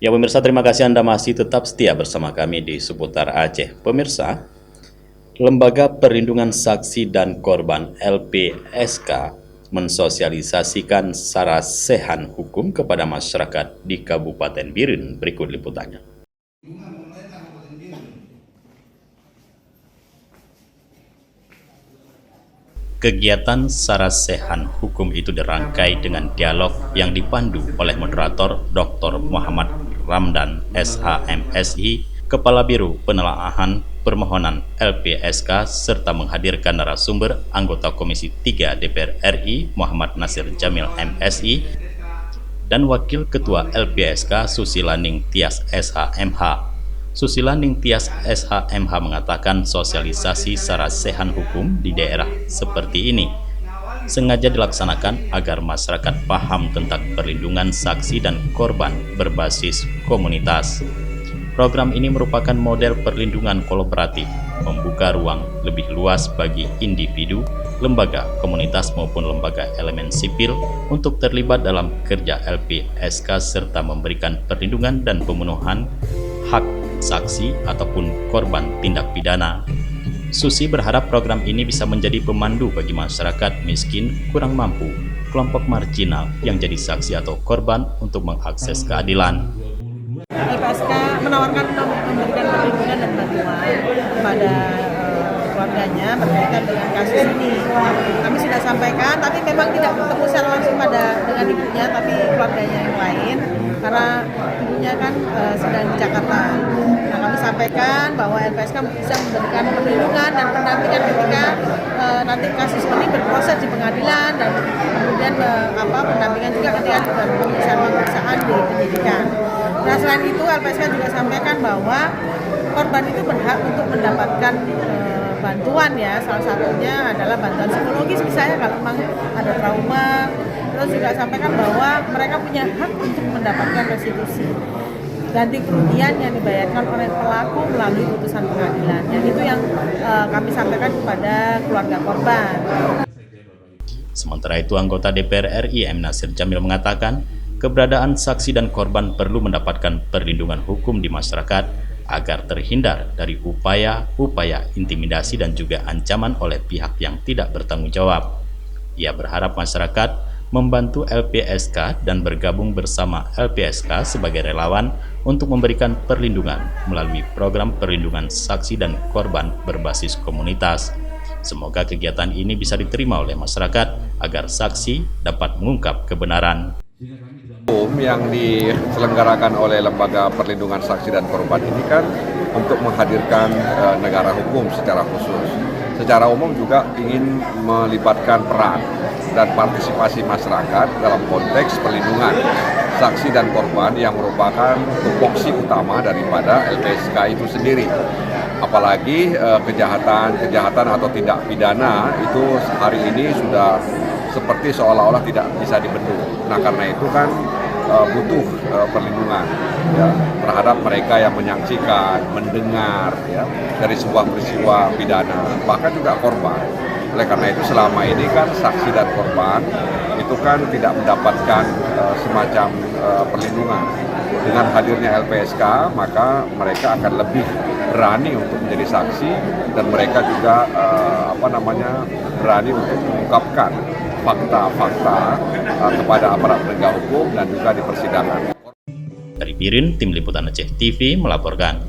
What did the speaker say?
Ya pemirsa, terima kasih Anda masih tetap setia bersama kami di Seputar Aceh. Pemirsa, Lembaga Perlindungan Saksi dan Korban LPSK mensosialisasikan sarasehan hukum kepada masyarakat di Kabupaten Biren. Berikut liputannya. Kegiatan sarasehan hukum itu dirangkai dengan dialog yang dipandu oleh moderator Dr. Muhammad Ramdan, SHMSI, Kepala Biro Penelaahan Permohonan LPSK, serta menghadirkan narasumber anggota Komisi 3 DPR RI Muhammad Nasir Jamil MSI dan Wakil Ketua LPSK Susila Ning Tias SHMH. Susila Ning Tias SHMH mengatakan sosialisasi sarasehan hukum di daerah seperti ini sengaja dilaksanakan agar masyarakat paham tentang perlindungan saksi dan korban berbasis komunitas. Program ini merupakan model perlindungan kolaboratif, membuka ruang lebih luas bagi individu, lembaga, komunitas maupun lembaga elemen sipil untuk terlibat dalam kerja LPSK serta memberikan perlindungan dan pemenuhan hak saksi ataupun korban tindak pidana. Susi berharap program ini bisa menjadi pemandu bagi masyarakat miskin, kurang mampu, kelompok marginal yang jadi saksi atau korban untuk mengakses keadilan. LPSK menawarkan memberikan perlindungan dan bantuan kepada keluarganya berkaitan dengan kasus ini. Kami sudah sampaikan, tapi memang tidak bertemu secara langsung dengan ibunya, tapi keluarganya yang lain, karena ibunya kan sedang di Jakarta. Nah, kami sampaikan bahwa LPSK bisa memberikan perlindungan dan pendampingan ketika nanti kasus ini berproses di pengadilan, dan kemudian pendampingan juga ketika pemeriksaan di penyidikan. Nah, selain itu LPSK juga sampaikan bahwa korban itu berhak untuk mendapatkan bantuan, ya, salah satunya adalah bantuan psikologis misalnya kalau memang ada trauma. Terus juga sampaikan bahwa mereka punya hak untuk mendapatkan restitusi ganti kerugian yang dibayarkan oleh pelaku melalui putusan pengadilan. Dan itu yang kami sampaikan kepada keluarga korban. Sementara itu, anggota DPR RI M. Nasir Jamil mengatakan keberadaan saksi dan korban perlu mendapatkan perlindungan hukum di masyarakat agar terhindar dari upaya intimidasi dan juga ancaman oleh pihak yang tidak bertanggung jawab. Ia berharap masyarakat membantu LPSK dan bergabung bersama LPSK sebagai relawan untuk memberikan perlindungan melalui program perlindungan saksi dan korban berbasis komunitas. Semoga kegiatan ini bisa diterima oleh masyarakat agar saksi dapat mengungkap kebenaran. Hukum yang diselenggarakan oleh Lembaga Perlindungan Saksi dan Korban ini kan untuk menghadirkan negara hukum secara khusus. Secara umum juga ingin melibatkan peran dan partisipasi masyarakat dalam konteks perlindungan saksi dan korban yang merupakan tupoksi utama daripada LPSK itu sendiri. Apalagi kejahatan atau tindak pidana itu hari ini sudah seperti seolah-olah tidak bisa dibendung. Nah, karena itu kan butuh perlindungan, ya, terhadap mereka yang menyaksikan, mendengar, ya, dari sebuah peristiwa pidana, bahkan juga korban. Oleh karena itu selama ini kan saksi dan korban itu kan tidak mendapatkan semacam perlindungan. Dengan hadirnya LPSK, maka mereka akan lebih berani untuk menjadi saksi, dan mereka juga berani untuk mengungkapkan fakta-fakta kepada aparat penegak hukum dan juga di persidangan. Dari Biren, Tim Liputan Aceh TV melaporkan.